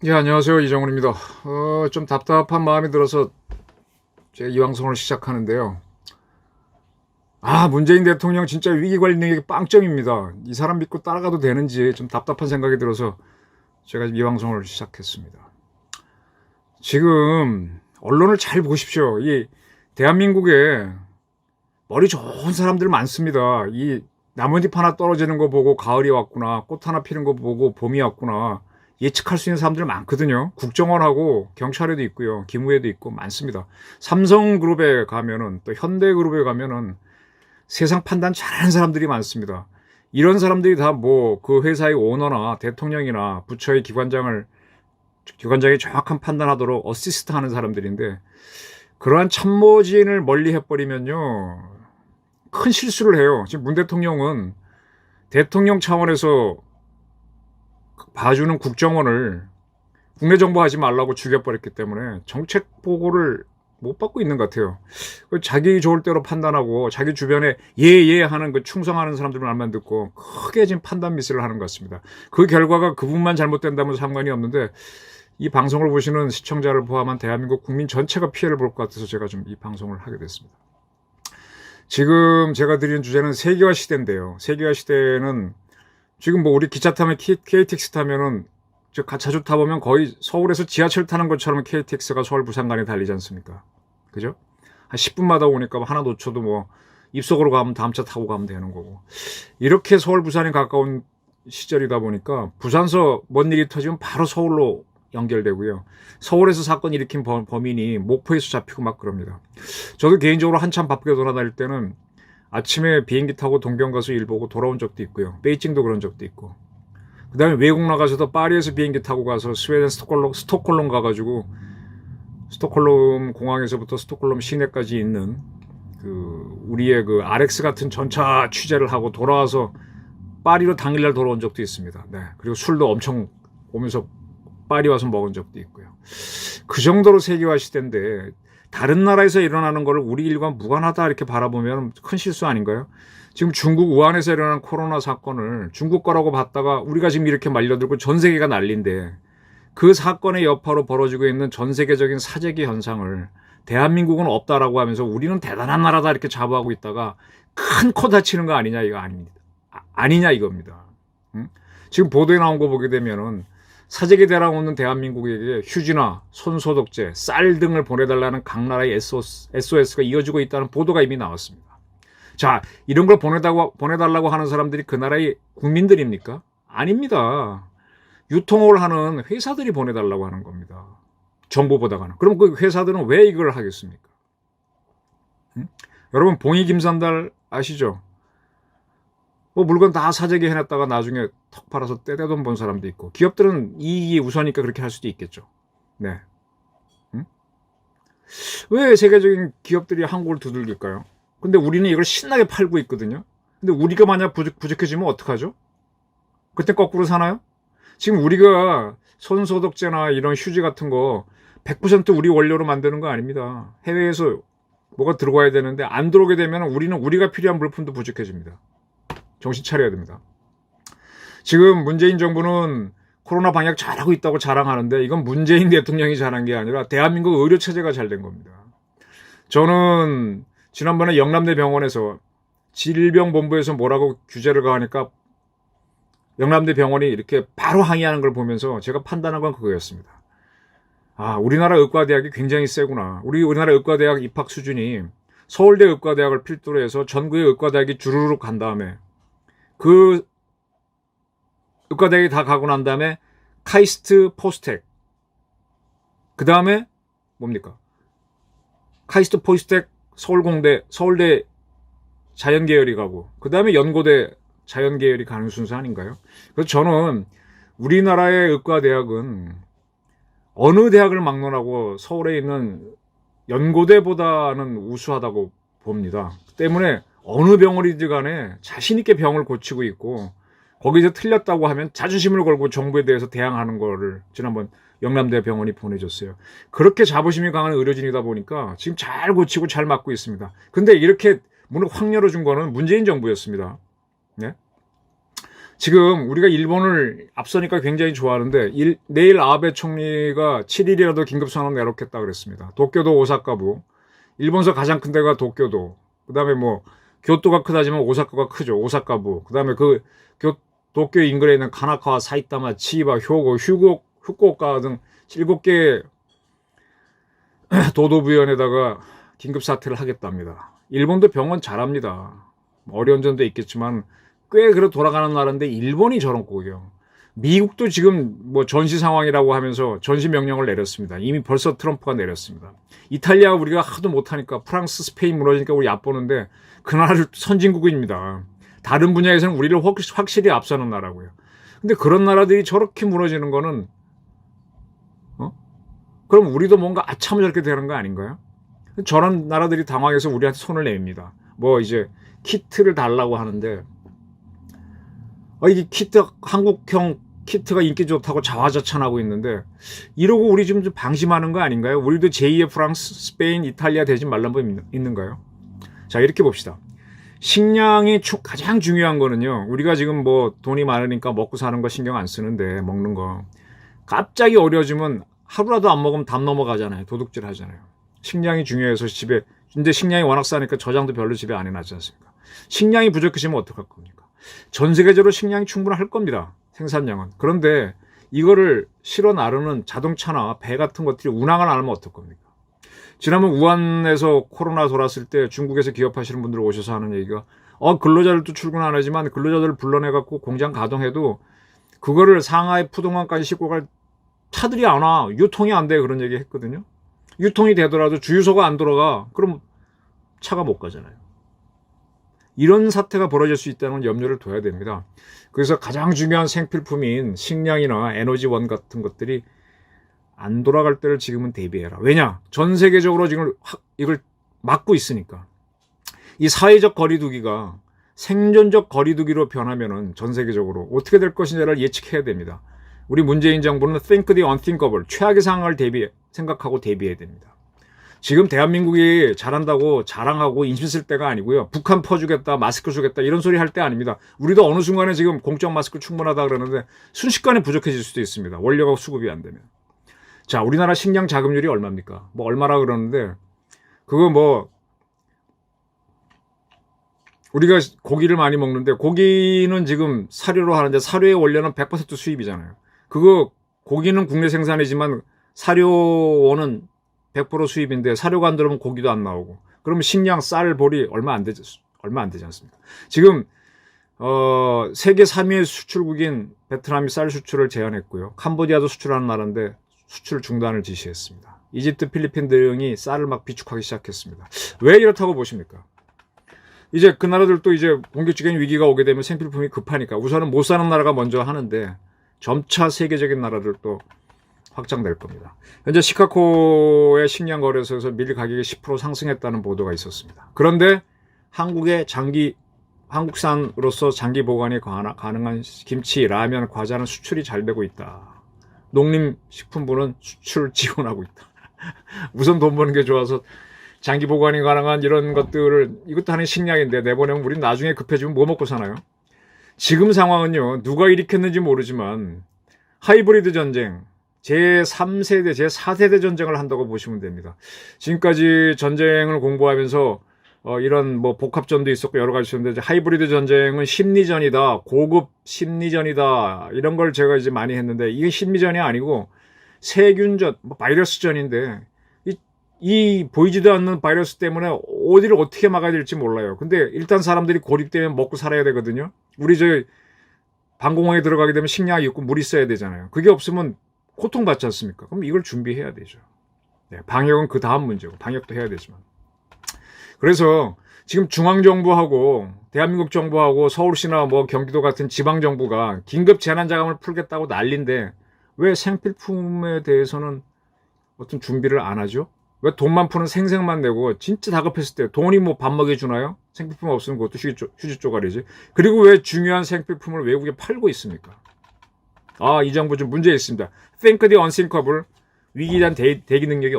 예, 안녕하세요. 이정훈입니다. 좀 답답한 마음이 들어서 제가 이 방송을 시작하는데요. 문재인 대통령 진짜 위기관리 능력이 빵점입니다. 이 사람 믿고 따라가도 되는지 좀 답답한 생각이 들어서 제가 이 방송을 시작했습니다. 지금 언론을 잘 보십시오. 이 대한민국에 머리 좋은 사람들 많습니다. 이 나뭇잎 하나 떨어지는 거 보고 가을이 왔구나, 꽃 하나 피는 거 보고 봄이 왔구나 예측할 수 있는 사람들 많거든요. 국정원하고 경찰에도 있고요, 기무에도 있고 많습니다. 삼성그룹에 가면은, 또 현대그룹에 가면은 세상 판단 잘하는 사람들이 많습니다. 이런 사람들이 다 뭐 그 회사의 오너나 대통령이나 부처의 기관장이 정확한 판단하도록 어시스트 하는 사람들인데, 그러한 참모진을 멀리 해버리면요 큰 실수를 해요. 지금 문 대통령은 대통령 차원에서 봐주는 국정원을 국내 정보하지 말라고 죽여버렸기 때문에 정책 보고를 못 받고 있는 것 같아요. 자기 좋을 대로 판단하고 자기 주변에 예예 하는 그 충성하는 사람들 말만 듣고 크게 지금 판단 미스를 하는 것 같습니다. 그 결과가 그분만 잘못된다면 상관이 없는데, 이 방송을 보시는 시청자를 포함한 대한민국 국민 전체가 피해를 볼 것 같아서 제가 좀 이 방송을 하게 됐습니다. 지금 제가 드리는 주제는 세계화 시대인데요. 세계화 시대는 지금 뭐 우리 기차 타면 KTX 타면은 자주 타보면 거의 서울에서 지하철 타는 것처럼 KTX가 서울 부산 간에 달리지 않습니까? 그죠? 한 10분마다 오니까 하나 놓쳐도 뭐 입속으로 가면 다음 차 타고 가면 되는 거고, 이렇게 서울 부산이 가까운 시절이다 보니까 부산서 뭔 일이 터지면 바로 서울로 연결되고요. 서울에서 사건 일으킨 범인이 목포에서 잡히고 막 그럽니다. 저도 개인적으로 한참 바쁘게 돌아다닐 때는 아침에 비행기 타고 동경 가서 일 보고 돌아온 적도 있고요. 베이징도 그런 적도 있고. 그 다음에 외국 나가서도 파리에서 비행기 타고 가서 스웨덴 스톡홀름 가가지고 스톡홀름 공항에서부터 스톡홀름 시내까지 있는 우리의 그 RX 같은 전차 취재를 하고 돌아와서 파리로 당일날 돌아온 적도 있습니다. 네. 그리고 술도 엄청 오면서 파리 와서 먹은 적도 있고요. 그 정도로 세계화 시대인데, 다른 나라에서 일어나는 걸 우리 일과 무관하다 이렇게 바라보면 큰 실수 아닌가요? 지금 중국 우한에서 일어난 코로나 사건을 중국 거라고 봤다가 우리가 지금 이렇게 말려들고 전 세계가 난리인데, 그 사건의 여파로 벌어지고 있는 전 세계적인 사재기 현상을 대한민국은 없다라고 하면서 우리는 대단한 나라다 이렇게 자부하고 있다가 큰 코 다치는 거 아니냐, 이거 아닙니다. 아니냐 이겁니다. 응? 지금 보도에 나온 거 보게 되면은 사재기 대랑 없는 대한민국에게 휴지나 손소독제, 쌀 등을 보내달라는 각 나라의 SOS가 이어지고 있다는 보도가 이미 나왔습니다. 자, 이런 걸 보내달라고 하는 사람들이 그 나라의 국민들입니까? 아닙니다. 유통을 하는 회사들이 보내달라고 하는 겁니다. 정보보다가는. 그럼 그 회사들은 왜 이걸 하겠습니까? 응? 여러분, 봉이 김산달 아시죠? 뭐 물건 다 사재기 해놨다가 나중에 턱 팔아서 떼돈 번 사람도 있고, 기업들은 이익이 우선이니까 그렇게 할 수도 있겠죠. 네. 응? 왜 세계적인 기업들이 한국을 두들길까요? 근데 우리는 이걸 신나게 팔고 있거든요. 근데 우리가 만약 부족해지면 어떡하죠? 그때 거꾸로 사나요? 지금 우리가 손소독제나 이런 휴지 같은 거 100% 우리 원료로 만드는 거 아닙니다. 해외에서 뭐가 들어와야 되는데 안 들어오게 되면 우리가 필요한 물품도 부족해집니다. 정신 차려야 됩니다. 지금 문재인 정부는 코로나 방역 잘하고 있다고 자랑하는데, 이건 문재인 대통령이 잘한 게 아니라 대한민국 의료체제가 잘 된 겁니다. 저는 지난번에 영남대 병원에서 질병본부에서 뭐라고 규제를 가하니까 영남대 병원이 이렇게 바로 항의하는 걸 보면서 제가 판단한 건 그거였습니다. 우리나라 의과대학이 굉장히 세구나. 우리나라 의과대학 입학 수준이 서울대 의과대학을 필두로 해서 전국의 의과대학이 주르륵 간 다음에, 그 의과대학이 다 가고 난 다음에 카이스트 포스텍, 그 다음에 뭡니까? 카이스트 포스텍 서울공대, 서울대 자연계열이 가고, 그 다음에 연고대 자연계열이 가는 순서 아닌가요? 그래서 저는 우리나라의 의과대학은 어느 대학을 막론하고 서울에 있는 연고대보다는 우수하다고 봅니다. 때문에 어느 병원이든 간에 자신있게 병을 고치고 있고, 거기서 틀렸다고 하면 자존심을 걸고 정부에 대해서 대항하는 거를 지난번 영남대 병원이 보내줬어요. 그렇게 자부심이 강한 의료진이다 보니까 지금 잘 고치고 잘 맞고 있습니다. 근데 이렇게 문을 확 열어준 거는 문재인 정부였습니다. 네? 지금 우리가 일본을 앞서니까 굉장히 좋아하는데 내일 아베 총리가 7일이라도 긴급선언 내놓겠다 그랬습니다. 도쿄도 오사카부, 일본서 가장 큰 데가 도쿄도, 그 다음에 뭐 교토가 크다지만 오사카가 크죠. 오사카부, 그 다음에 도쿄 인근에 있는 가나카와 사이타마, 치바, 효고, 후쿠오카 등 7개 도도부현에다가 긴급사태를 하겠답니다. 일본도 병원 잘합니다. 어려운 점도 있겠지만 꽤 그래 돌아가는 나라인데 일본이 저런 꼴이요. 미국도 지금 뭐 전시 상황이라고 하면서 전시 명령을 내렸습니다. 이미 벌써 트럼프가 내렸습니다. 이탈리아 우리가 하도 못하니까 프랑스, 스페인 무너지니까 우리 얕보는데 그 나라를 선진국입니다. 다른 분야에서는 우리를 확실히 앞서는 나라고요. 근데 그런 나라들이 저렇게 무너지는 거는 그럼 우리도 뭔가 아참 저렇게 되는 거 아닌가요? 저런 나라들이 당황해서 우리한테 손을 내밉니다. 뭐 이제 키트를 달라고 하는데 이게 한국형 키트가 인기 좋다고 자화자찬하고 있는데 이러고 우리 좀 방심하는 거 아닌가요? 우리도 제2의 프랑스, 스페인, 이탈리아 되지 말란 법 있는가요? 자, 이렇게 봅시다. 식량이 가장 중요한 거는요. 우리가 지금 뭐 돈이 많으니까 먹고 사는 거 신경 안 쓰는데 먹는 거 갑자기 어려워지면 하루라도 안 먹으면 담 넘어가잖아요. 도둑질 하잖아요. 식량이 중요해서 집에 근데 식량이 워낙 싸니까 저장도 별로 집에 안 해놨지 않습니까? 식량이 부족해지면 어떡할 겁니까? 전 세계적으로 식량이 충분할 겁니다. 생산량은. 그런데 이거를 실어 나르는 자동차나 배 같은 것들이 운항을 안 하면 어떨 겁니까? 지난번 우한에서 코로나 돌았을 때 중국에서 기업하시는 분들 오셔서 하는 얘기가 근로자들도 출근 안 하지만 근로자들을 불러내갖고 공장 가동해도 그거를 상하이 푸동항까지 싣고 갈 차들이 안 와. 유통이 안 돼. 그런 얘기 했거든요. 유통이 되더라도 주유소가 안 돌아가. 그럼 차가 못 가잖아요. 이런 사태가 벌어질 수 있다는 염려를 둬야 됩니다. 그래서 가장 중요한 생필품인 식량이나 에너지원 같은 것들이 안 돌아갈 때를 지금은 대비해라. 왜냐? 전 세계적으로 지금 이걸 막고 있으니까. 이 사회적 거리두기가 생존적 거리두기로 변하면은 전 세계적으로 어떻게 될 것인지를 예측해야 됩니다. 우리 문재인 정부는 think the unthinkable, 최악의 상황을 생각하고 대비해야 됩니다. 지금 대한민국이 잘한다고 자랑하고 인심 쓸 때가 아니고요. 북한 퍼주겠다, 마스크 주겠다 이런 소리 할 때 아닙니다. 우리도 어느 순간에 지금 공적 마스크 충분하다 그러는데 순식간에 부족해질 수도 있습니다. 원료가 수급이 안 되면. 자, 우리나라 식량 자급률이 얼마입니까? 뭐 얼마라 그러는데 그거 뭐 우리가 고기를 많이 먹는데 고기는 지금 사료로 하는데 사료의 원료는 100% 수입이잖아요. 그거 고기는 국내 생산이지만 사료원은 100% 수입인데 사료가 안 들어오면 고기도 안 나오고 그러면 식량, 쌀, 보리 얼마 안 되지 않습니까? 지금 세계 3위의 수출국인 베트남이 쌀 수출을 제한했고요. 캄보디아도 수출하는 나라인데 수출 중단을 지시했습니다. 이집트, 필리핀 등이 쌀을 막 비축하기 시작했습니다. 왜 이렇다고 보십니까? 이제 그 나라들도 이제 본격적인 위기가 오게 되면 생필품이 급하니까 우선은 못 사는 나라가 먼저 하는데 점차 세계적인 나라들도 확장될 겁니다. 현재 시카고의 식량 거래소에서 밀 가격이 10% 상승했다는 보도가 있었습니다. 그런데 한국산으로서 장기 보관이 가능한 김치, 라면, 과자는 수출이 잘 되고 있다. 농림식품부는 수출 지원하고 있다. 우선 돈 버는 게 좋아서 장기 보관이 가능한 이런 것들을 이것도 하나의 식량인데 내보내면 우린 나중에 급해지면 뭐 먹고 사나요? 지금 상황은요. 누가 일으켰는지 모르지만 하이브리드 전쟁, 제3세대, 제4세대 전쟁을 한다고 보시면 됩니다. 지금까지 전쟁을 공부하면서 이런 뭐 복합전도 있었고 여러 가지 있었는데 하이브리드 전쟁은 심리전이다, 고급 심리전이다 이런 걸 제가 이제 많이 했는데 이게 심리전이 아니고 세균전, 바이러스전인데 이 보이지도 않는 바이러스 때문에 어디를 어떻게 막아야 될지 몰라요. 근데 일단 사람들이 고립되면 먹고 살아야 되거든요. 우리 방공호에 들어가게 되면 식량이 있고 물이 있어야 되잖아요. 그게 없으면 고통받지 않습니까? 그럼 이걸 준비해야 되죠. 네, 방역은 그 다음 문제고 방역도 해야 되지만. 그래서 지금 중앙정부하고 대한민국 정부하고 서울시나 뭐 경기도 같은 지방정부가 긴급 재난자금을 풀겠다고 난리인데 왜 생필품에 대해서는 어떤 준비를 안 하죠? 왜 돈만 푸는 생색만 내고 진짜 다급했을 때 돈이 뭐 밥 먹여주나요? 생필품 없으면 그것도 휴지 쪼가리지. 그리고 왜 중요한 생필품을 외국에 팔고 있습니까? 이 정부 좀 문제 있습니다. Think the unthinkable. 위기에 대한 대응 능력이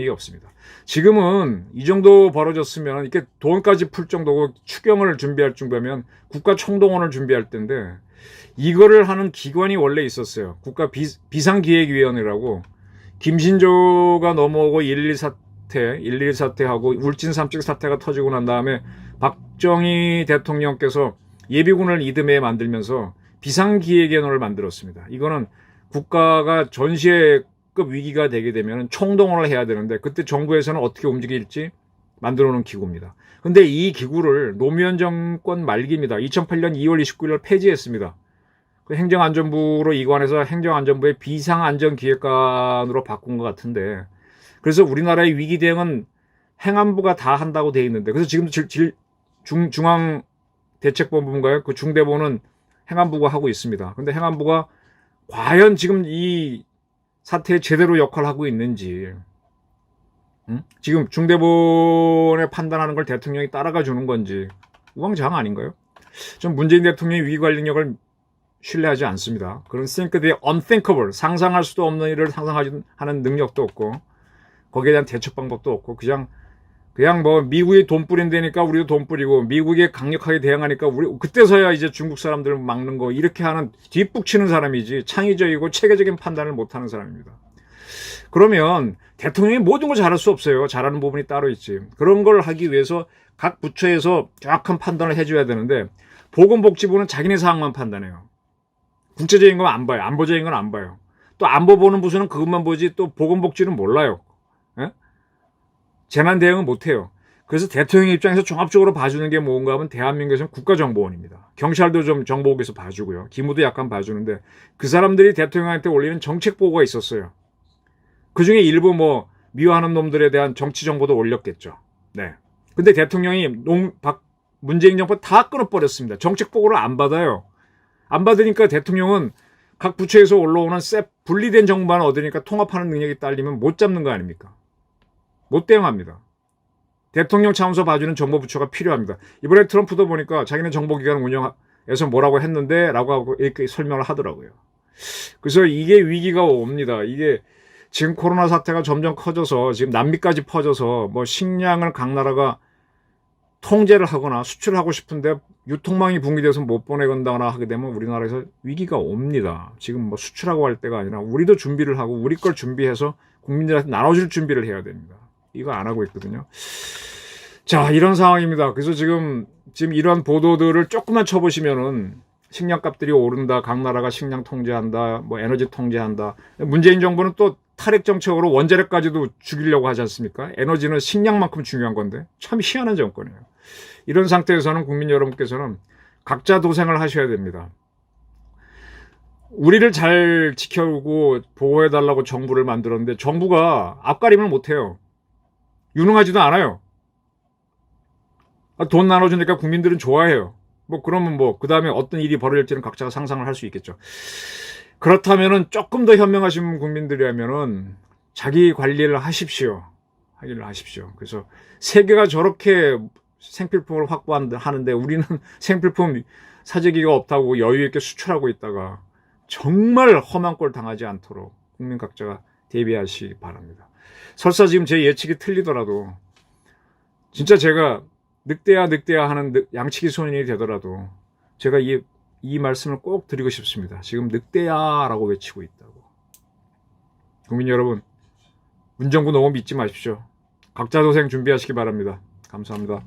없습니다. 지금은 이 정도 벌어졌으면 이렇게 돈까지 풀 정도고 추경을 준비할 정도면 국가 총동원을 준비할 때인데 이거를 하는 기관이 원래 있었어요. 국가 비상기획위원회라고. 김신조가 넘어오고 1.11 사태하고 울진 3.7 사태가 터지고 난 다음에 박정희 대통령께서 예비군을 이듬해에 만들면서 비상기획위원회를 만들었습니다. 이거는 국가가 전시회급 위기가 되게 되면 총동원을 해야 되는데 그때 정부에서는 어떻게 움직일지 만들어 놓은 기구입니다. 근데 이 기구를 노무현 정권 말기입니다. 2008년 2월 29일 폐지했습니다. 그 행정안전부로 이관해서 행정안전부의 비상안전기획관으로 바꾼 것 같은데, 그래서 우리나라의 위기 대응은 행안부가 다 한다고 돼 있는데, 그래서 지금 중앙대책본부인가요? 그 중대본은 행안부가 하고 있습니다. 근데 행안부가 과연 지금 이 사태에 제대로 역할을 하고 있는지, 지금 중대본에 판단하는 걸 대통령이 따라가 주는 건지 우왕좌왕 아닌가요? 전 문재인 대통령의 위기관리력을 신뢰하지 않습니다. 그런 think the unthinkable, 상상할 수도 없는 일을 상상하는 능력도 없고 거기에 대한 대처 방법도 없고 그냥 뭐 미국이 돈 뿌린다니까 우리도 돈 뿌리고 미국이 강력하게 대응하니까 우리 그때서야 이제 중국 사람들을 막는 거 이렇게 하는 뒷북치는 사람이지 창의적이고 체계적인 판단을 못하는 사람입니다. 그러면 대통령이 모든 걸 잘할 수 없어요. 잘하는 부분이 따로 있지. 그런 걸 하기 위해서 각 부처에서 정확한 판단을 해줘야 되는데 보건복지부는 자기네 사항만 판단해요. 국제적인 건 안 봐요. 안보적인 건 안 봐요. 또 안보 보는 부서는 그것만 보지 또 보건복지는 몰라요. 에? 재난 대응은 못해요. 그래서 대통령 입장에서 종합적으로 봐주는 게 뭔가 하면 대한민국에서는 국가정보원입니다. 경찰도 좀 정보국에서 봐주고요. 기무도 약간 봐주는데 그 사람들이 대통령한테 올리는 정책 보고가 있었어요. 그중에 일부 뭐 미워하는 놈들에 대한 정치 정보도 올렸겠죠. 네. 근데 대통령이 문재인 정부 다 끊어버렸습니다. 정책 보고를 안 받아요. 안 받으니까 대통령은 각 부처에서 올라오는 분리된 정보만 얻으니까 통합하는 능력이 딸리면 못 잡는 거 아닙니까? 못 대응합니다. 대통령 차원에서 봐주는 정보부처가 필요합니다. 이번에 트럼프도 보니까 자기는 정보기관 운영해서 뭐라고 했는데 라고 하고 이렇게 설명을 하더라고요. 그래서 이게 위기가 옵니다. 이게 지금 코로나 사태가 점점 커져서 지금 남미까지 퍼져서 뭐 식량을 각 나라가 통제를 하거나 수출하고 싶은데 유통망이 붕괴돼서 못 보내건다거나 하게 되면 우리나라에서 위기가 옵니다. 지금 뭐 수출하고 할 때가 아니라 우리도 준비를 하고 우리 걸 준비해서 국민들한테 나눠줄 준비를 해야 됩니다. 이거 안 하고 있거든요. 자, 이런 상황입니다. 그래서 지금 이런 보도들을 조금만 쳐보시면은 식량값들이 오른다, 각 나라가 식량 통제한다, 뭐 에너지 통제한다. 문재인 정부는 또 탈핵 정책으로 원자력까지도 죽이려고 하지 않습니까? 에너지는 식량만큼 중요한 건데 참 희한한 정권이에요. 이런 상태에서는 국민 여러분께서는 각자 도생을 하셔야 됩니다. 우리를 잘 지켜오고 보호해달라고 정부를 만들었는데 정부가 앞가림을 못해요. 유능하지도 않아요. 돈 나눠주니까 국민들은 좋아해요. 뭐 그러면 뭐 그 다음에 어떤 일이 벌어질지는 각자가 상상을 할 수 있겠죠. 그렇다면은 조금 더 현명하신 국민들이라면은 자기 관리를 하십시오. 하기를 하십시오. 그래서 세계가 저렇게 생필품을 확보하는데 우리는 생필품 사재기가 없다고 여유 있게 수출하고 있다가 정말 험한 꼴 당하지 않도록 국민 각자가 대비하시기 바랍니다. 설사 지금 제 예측이 틀리더라도 진짜 제가 늑대야 하는 양치기 소년이 되더라도 제가 이 말씀을 꼭 드리고 싶습니다. 지금 늑대야라고 외치고 있다고. 국민 여러분, 문정부 너무 믿지 마십시오. 각자 도생 준비하시기 바랍니다. 감사합니다.